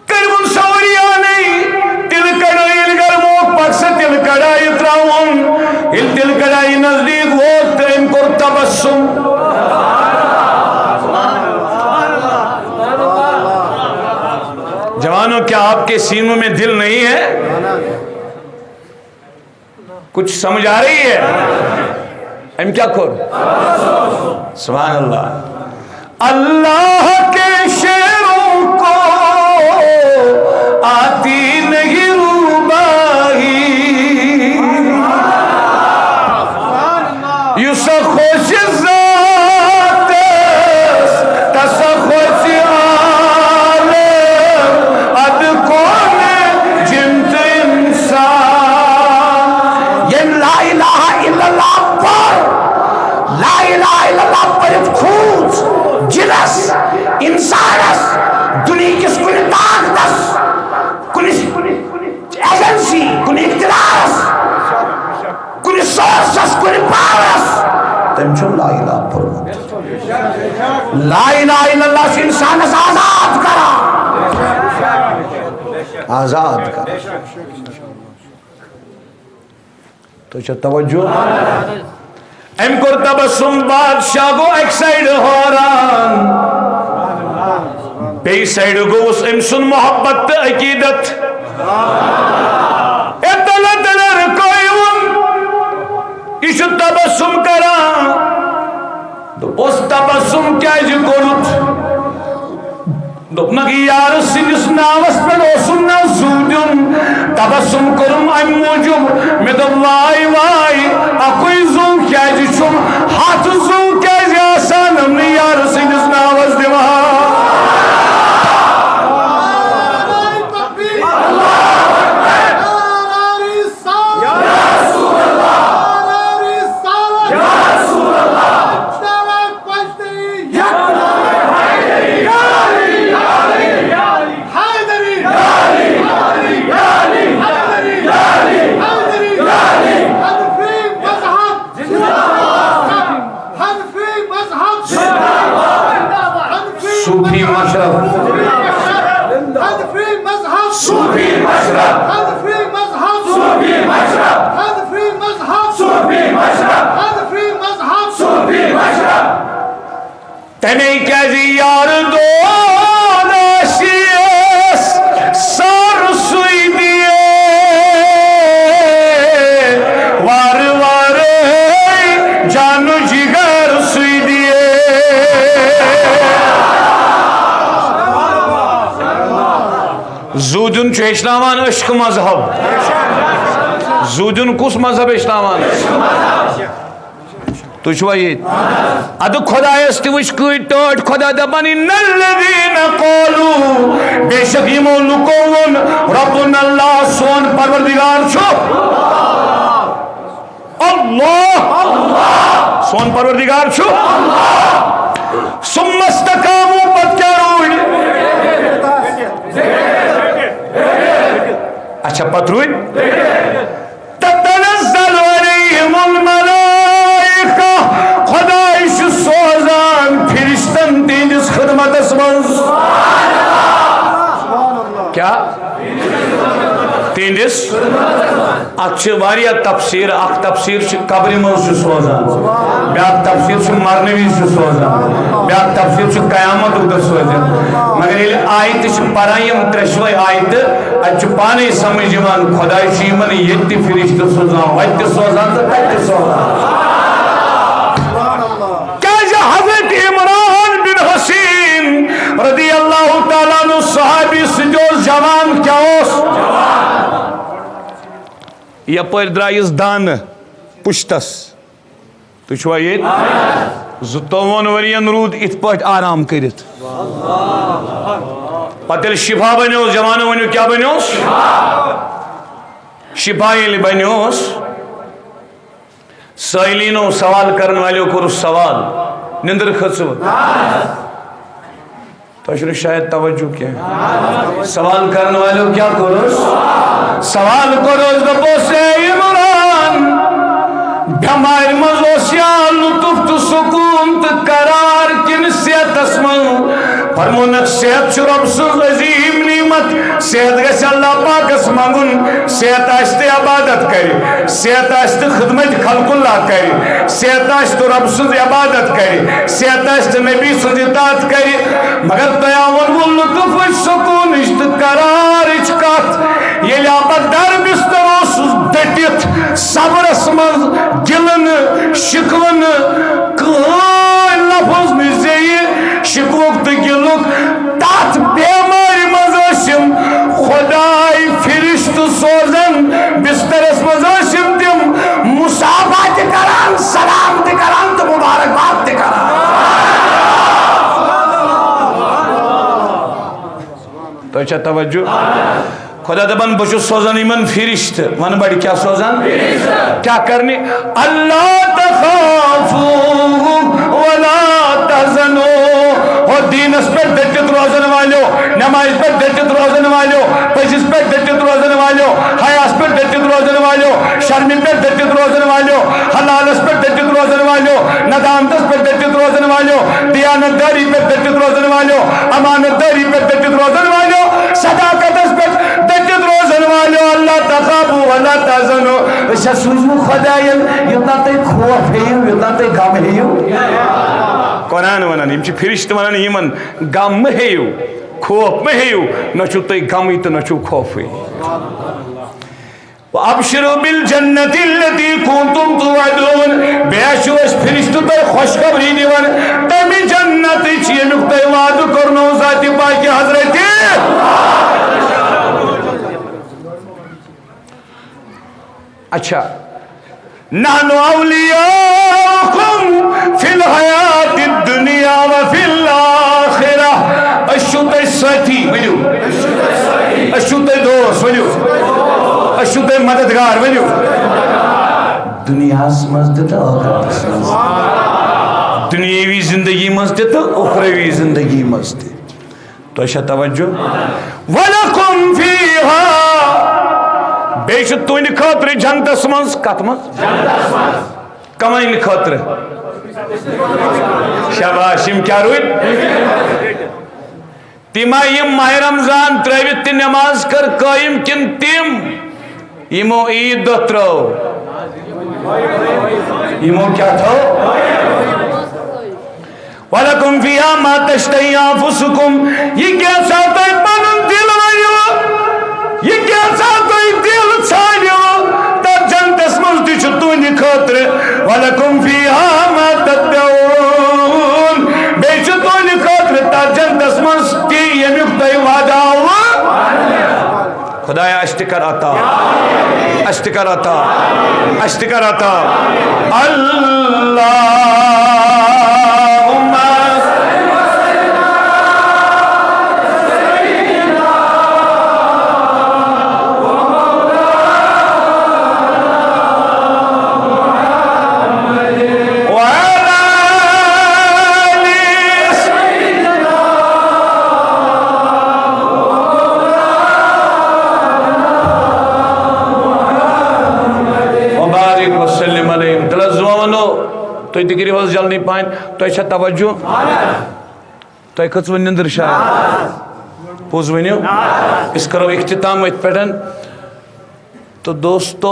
کرمن سوری آنی تیل کڑائی گرموک پاک سے تیل کڑائی تراؤن تیل کڑائی نزدیک وقت ان کو تبسم جوانوں کیا آپ کے سینوں میں دل نہیں ہے کچھ سمجھ آ رہی ہے ہم کیا کر سبحان اللہ اللہ کے شعروں کو آتی نہیں روباہی یوں سا خوش ذات تسا خوش عالم اد کون جنت انسان یہ لا الہ الا اللہ پر لا الہ الا اللہ پر کھوز جلس انسانس دنیا کس کن طاقتس کن ایجنسی کن اقتدارس کن سورسس کن پاورس تم چھو لا الہ فرمت لا الہ الا اللہ سے انسانس آزاد کرا آزاد کرا تو چھو توجہ ام کر تبسم بادشاہ گو ایک سائیڈ حوران بی سائیڈ گو اس ام سن محبت عقیدت اتنا دلر کوئی ان اس تبسم کرا تو اس تبسم کیا جی کرت دپنکی یار سنس ناوس پر اوسن زودن تبسم کرم ام موجب میں تو وائی وائی اکوئی زو کیا جی چھم ہاتھ زو کیا جی آسان ہم نے یار سنس ناوس دیوہا صوفی مشرب صوفی مشرب صوفی مشرب صوفی مشرب صوفی مشرب تنہی کیا جی یار دو ناشیس سار سوئی دیئے وار وار جانو جگر سوئی دیئے زودن چھو اشناوان عشق مذہب زودن کس مذہب اشناوان تو چھو آئیت ادھو خدا استوش کوئی ٹوٹ خدا دبانی نلذین قولو بے شک یہ مولو کون ربنا اللہ سون پروردگار چھو اللہ سون پروردگار چھو ثم استقامو پت کیا روئی اچھا پت روئی تتنزل علیہم الملائکہ خدایش سوزان فرشتن تیجس خدمت اسمنز کیا تہندس اتھ واریاہ تفسیر اخ تفسیر قبر مز سوزان بیاکھ تفسیر مرنے وز سوزان بیاکھ تفسیر قیامت دہ سوزان مگر یل آیت پران یم ترشوے آیت ات پانے سمجھ یوان خدای چھ یمن یت فرشتہ سوزان وت سوزان تو تت سوزان حضرت عمران بن حسین رضی اللہ تعالیٰ عنہ صحابی سجوز جوان کیا اس یپر درائیس دان پشتس تو چھوا یہ زتوون ورین رود ات پاٹ آرام کرت پتل شفا بنیوس جوانو ونیو کیا بنیوس شفا یلی بنیوس سائلینو سوال کرن والیو کور سوال نندر خطو تو شاید توجہ کیا سوال کرنے والے کیا کروس سوال کروس دپوس اے عمران بیمار مزوس یا لطف تو سکون تو قرار کن صحت اسمن فرمونک صحت چھ رب سن عظیم نعمت صحت گس اللہ پاک اس منگن صحت آشت عبادت کری صحت آشت خدمت خلق اللہ کری صحت آشت رب سن عبادت کری صحت آشت نبی سن اطاعت کری مگر تیاون وہ لطف سکون اشت قرار اچکات یہ لابا در بستر دٹت صبر اسمن گلن شکون کوئی لفظ نزیئی شکوک تو گلوک تات بیماری مزاشم خدای فرشت سوزن بستر اس مزاشم تیم مصابات کران سلام تی کران تو مبارک بات تی کران تو اچھا توجہ خدا دبن بچو سوزن ایمن فرشت من بڑی کیا سوزن کیا کرنی اللہ تخافو ولا تحزنو اور دین اس پر دجت روزن والیو نماز پر دجت روزن والیو پجس پر دجت روزن والیو حیاس پر دجت روزن والیو شرمی پر دجت روزن والیو حلال اس پر دجت روزن والیو ندامت پر دجت روزن والیو دیانت داری پر دجت روزن والیو امانت داری پر دجت روزن والیو صداقت اس پر دجت روزن والیو اللہ تخافو ولا تحزنو شسوزو خدایل یتنا تے خوف ہیو یتنا تے غم ہیو قرآن ونان یم چھ فرشت ونان یمن غم ہیو خوف مہ ہیو نچو تے غم تو نچو خوف وابشروا بالجنت التي كنتم توعدون بیاشو اس فرشت تے خوشخبری دیوان تمی جنت چھ یمیک تے وعدہ کرنو ذات پاک حضرت اچھا نحن اولیاؤکم فی الحیات الدنیا وفی الاخرہ اشوت ساتھی ونیو اشوت دوست ونیو اشوت مددگار ونیو دنیا مزد تا دنیاوی زندگی مزد تا اخروی زندگی مزد تو اشیا توجہ وَلَكُمْ فِيهَا بیش تُوند خاطر جنتس منز کت منز کمائن خاطر شباشم کیا روید تیما یم ماہ رمضان ترویت تی نماز کر قائم کن تیم یمو عید دو ترو یمو کیا تھو وَلَكُمْ فِيهَا مَا تَشْتَهِي أَنفُسُكُمْ یہ کیا چاہتا ہے پنن دل ویو یہ کیا چاہتا ہے دل چھاڑیو تا جنتس ملتی چھتونی خاطر وَلَكُمْ فِيهَا مَا تَدَّعُونَ بے چھتونی خاطر تا جنتس ملتی یمیک تای وعدہ ہوا خدایا اشتکر آتا اشتکر آتا اشتکر آتا اللہ تو تکری واز جل نہیں پائن تو اچھا توجہ تو کچھ ون نندر شاید پوز ونیو اس کرو اختتام ات پیٹن تو دوستو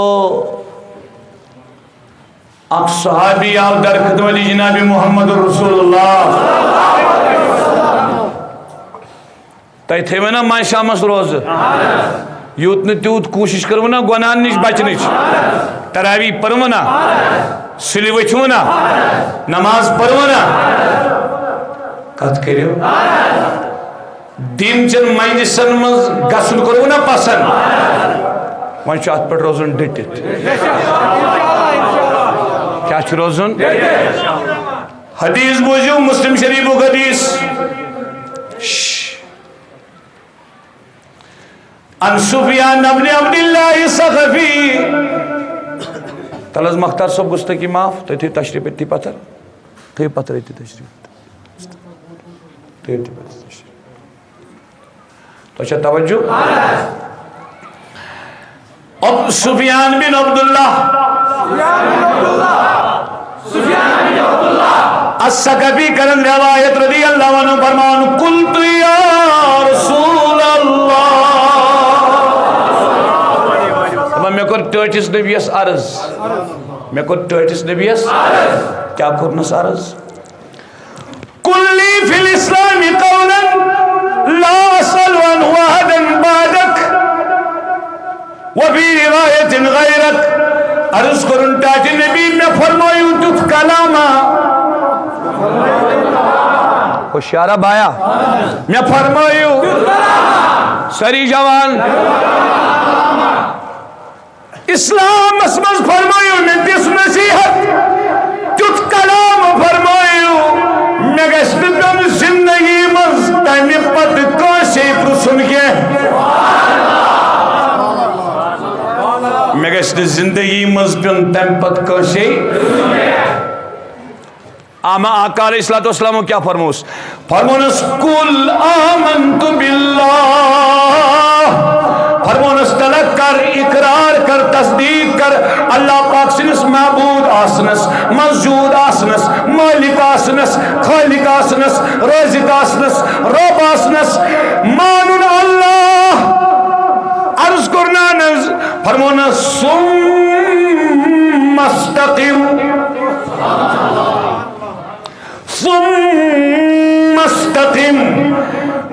اک صحابی آو در خدمت جناب محمد رسول اللہ تہ تھو نا ماں شامس روز یوت تیوت کوشش کرو نا گناہن نش بچنچ تراوی پرو نا سلی وچھو نا نماز پرو نا کت کرو دین چن مجلسن مز گسن کرو نا پسند وۄنۍ چھُ اتھ پٮ۪ٹھ روزُن ڈٹِتھ کیا چھُ روزُن حدیث بوٗزِو مسلم شریفُک حدیث عن سفیان بن عبد اللہ ثقفی تلز مختار صاحب گستاخی معاف تُہۍ تھٲیِو تشریف أتی پتھر تھٲیِو پتھر أتی تشریف تھٲیِو أتی پتھر تشریف تۄہہِ چھا توجہ سفیان بن عبداللہ الثقفی کرن روایت رضی اللہ عنہ فرمان قلت یا رسول اللہ میں کر ٹاٹس نبیس عرض میں کر ٹاٹس نبیس کیا کرنس عرض کلی فی الاسلام قولا لا اسأل عنه احدا بعدك وفي روایت غیرک عرض کرن ٹاٹ نبی میں فرمائیو تُت کلاما ہوشیارہ بایا میں فرمائیو سری جوان اسلام اسمز فرمائیو میں دس نصیحت تُت کلام فرمائیو میں گشتم زندگی مز تیمی پت کاشی پرسن کے میں گشت زندگی مز پیون تیم پت کاشی آما آقا علیہ السلام کیا فرموس فرمونس کل آمنت باللہ فرمونس تلق کر اقرار کر تصدیق کر اللہ پاک سنس معبود آسنس موجود آسنس مالک آسنس خالق آسنس رازق آسنس رب آسنس مانن اللہ عرض کرنانز فرمونس ثم استقم ثم استقم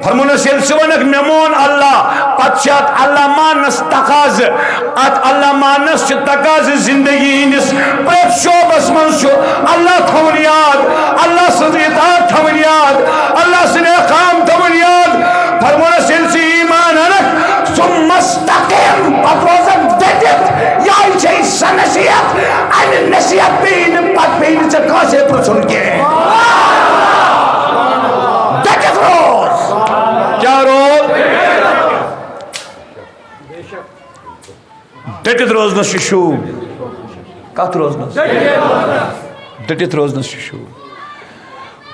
فرمونس یل سونک میمون اللہ پتشات اللہ مانس تقاض ات اللہ مانس چھ تقاض زندگی ہندس پریت شعبس من چھو اللہ تھون یاد اللہ سن اطاعت تھون یاد اللہ سن اقام تھون یاد فرمونس یل سی ایمان رکھ ثم استقم پت روزن ڈٹت یا چھے سا نصیحت این نصیحت بین پت بین سے کاسے پرسن کے ڈٹت روز کیا روز ڈٹت روزنس شو کت روزنس ڈٹت روزنس شو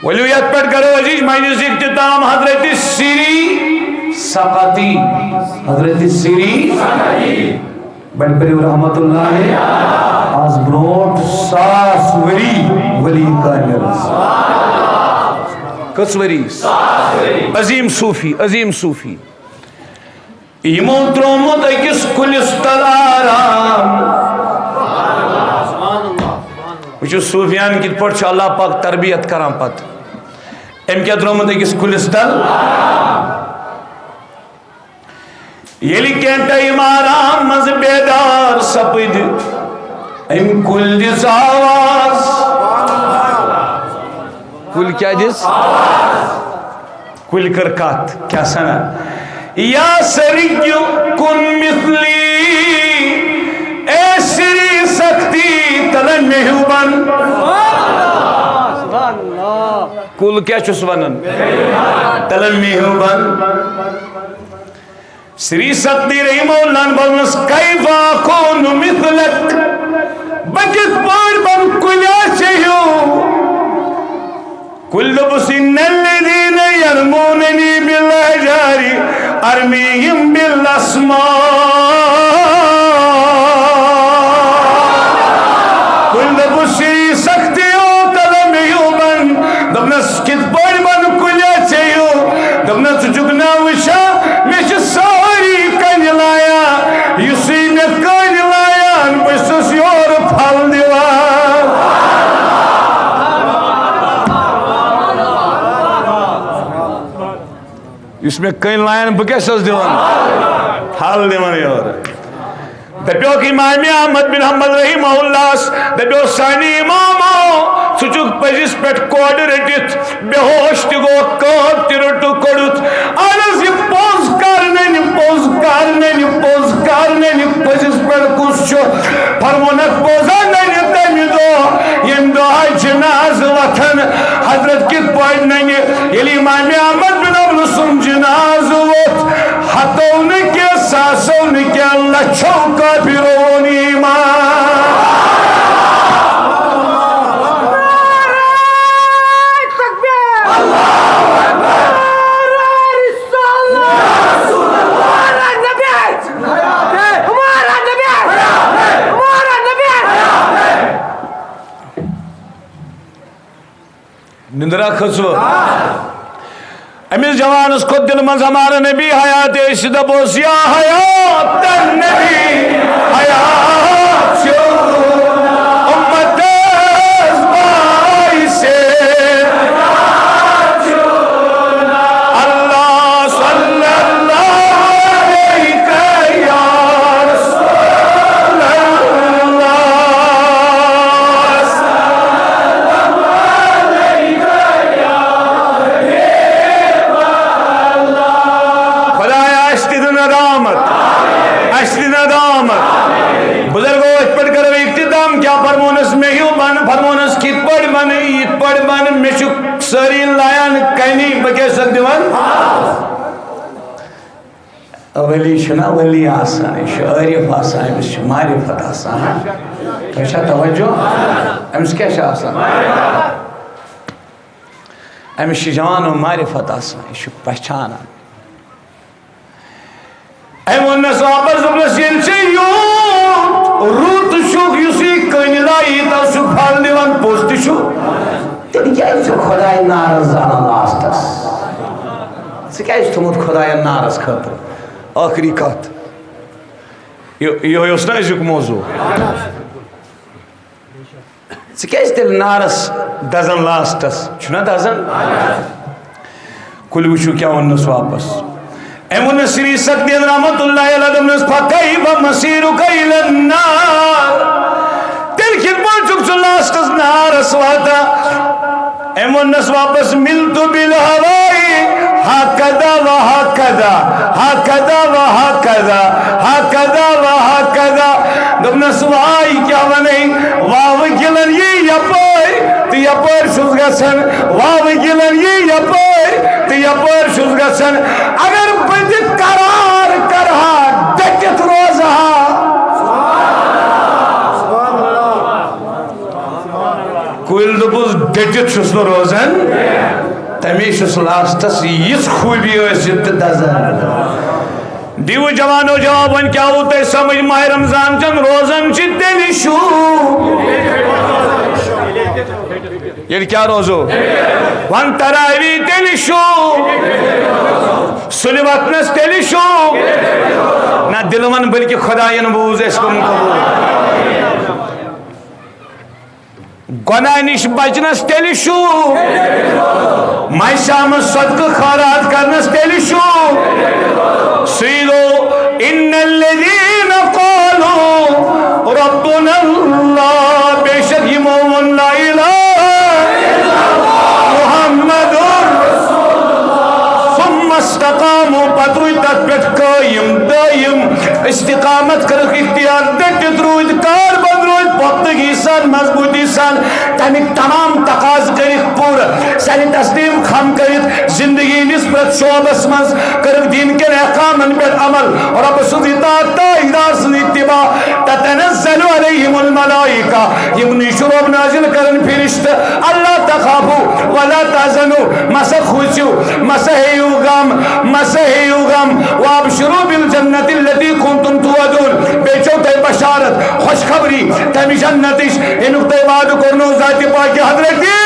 ولیت پر کرو عزیز مجلس اختتام حضرت سری سقطی حضرت سری بڑھ پری رحمت اللہ آز بروٹ ساس ولی کامل کس وری عظیم صوفی یمو ترومت اکس کلس تل آرام وچو صوفیان کت پٹ اللہ پاک تربیت کران پت ام کیا ترومت اکس کلس تل یلی کینٹا یم آرام مز بیدار سپد ام کل دس آواز کل کیا دس کل کرکات کیا سنا یا سریجو کن مثلی اے سری سختی تلن محبن کل کیا چس ونن تلن محبن سری سختی رحمہ اللہ بلنس کیفا کون مثلک بجت پار بن کلیا چہیو کل بسن الذین یرموننی بالحجار ارمیہم بالاسماء کل بسی سختیو تلمیو بن دبنس کت پار بن کلیا چہیو دبنس جگنا وشا میش ساری کنی لایا یسی میں کنی اس میں کئی لائن بکیس دیوان حال دیوان یور دبیو کہ امام احمد بن حنبل رحمہ اللہ دبیو سانی امامو سچک پزیس پیٹ کوڑ رٹت بے ہوش تی گو کام تی رٹو کڑت آنس یہ پوز کرنے پزیس پیٹ کس چھو فرمونک پوزا نہیں تیمی دو یم دو آئی جناز وطن حضرت کت پوائد نہیں یلی امام احمد بن حنبل سن جناز وط ہتون کے ساسون کے اللہ چھوکا پھرون ایمان نندرہ کھسو امیز جوانس کو دل مز ہمارا نبی حیات اشد بوس یا حیات نبی حیات شو امت ازبائی سے اللہ صلی اللہ علیہ یا رسول اللہ بزرگوں اس پڑھ کر اختتام کیا فرمونس میں ہیو بن فرمونس کت پڑھ بن ایت پڑھ بن میں شک سری لائن کہنی بکے سک دیوان ولی شنا ولی آسان شعریف آسان امس معرفت آسان کیسا توجہ امس کیسا آسان امس جوان و معرفت آسان شک پہچانا ایمون نس واپس دبلس ین سے یوت روت شوک یوسی کنی لائی تا شک پھال دیوان پوستی شو تیری کیا اس خدای نارز زانا لاستس سکیا اس تموت خدای نارز خطر آخری کات یہ ہوئی اسنا اس موضوع سکیا اس تیل نارز دزن لاستس چھنا دزن کل وچو کیا ونس واپس ایمون سری سکدین رحمت اللہ علیہ دمنس فَقَيْبَ مَسِيرُكَ إِلَى النَّارِ تیل کھت پانچک چو لاستس نارس واتا ایمون نس واپس ملتو بالہوائی ہاکدا و ہاکدا ہاکدا و ہاکدا ہاکدا و ہاکدا دمنس وائی کیا ونئی واو گلن یہ یپائی تو یپار شز گسن واو گلن یہ یپائی تو یپار شز گسن اگر بدی قرار کرہا ڈکت روزہا کوئل دبوز ڈکت شس روزن تمیشس لاستس یس خوبی ہوئے دزن دیو جوانو جوابن کیا ہوتا ہے سمجھ ماہ رمضان چند روزن چی دلی شو یہ کیا روزو وان تراوی دلی شو سلی وقتنس دلی شو نہ دلون بلکہ خدایان بوز اس کو مقبول گناہ نش بچنس تیلی شو ماہ شام صدق خیرات کرنس تیلی شو سیدو ان الذین قالوا ربنا اللہ بے شک یہ مومن لا الہ الا اللہ محمد رسول اللہ ثم استقاموا پتروی تکبت قائم دائم استقامت کرک اختیار دیت روید کار بند روید پختگی سان مضبوطی سان تمیک تمام تقاض کرک پور سانی تسلیم خم کرک زندگی نسبت شعبس منز کرک دین کے احکامن پر عمل رب سبحانہ تائیداز اتباع تتنزل علیہم الملائکہ یمنی شروب نازل کرن فرشت اللہ تخافو ولا تازنو مسا خوچو مسا ہیو غم وابشرو بالجنت اللتی کنتم توعدون بیچو تے بشارت خوشخبری تمی جنتش انک تے وعد کرنو ذات پاک حضرتی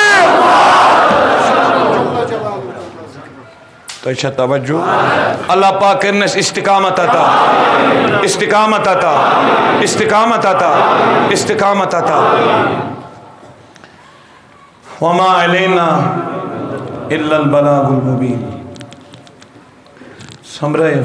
تو اچھا توجہ اللہ پاک کرنس استقامت عطا استقامت عطا استقامت عطا استقامت عطا وما علینا الا البلاغ المبین سمبرایو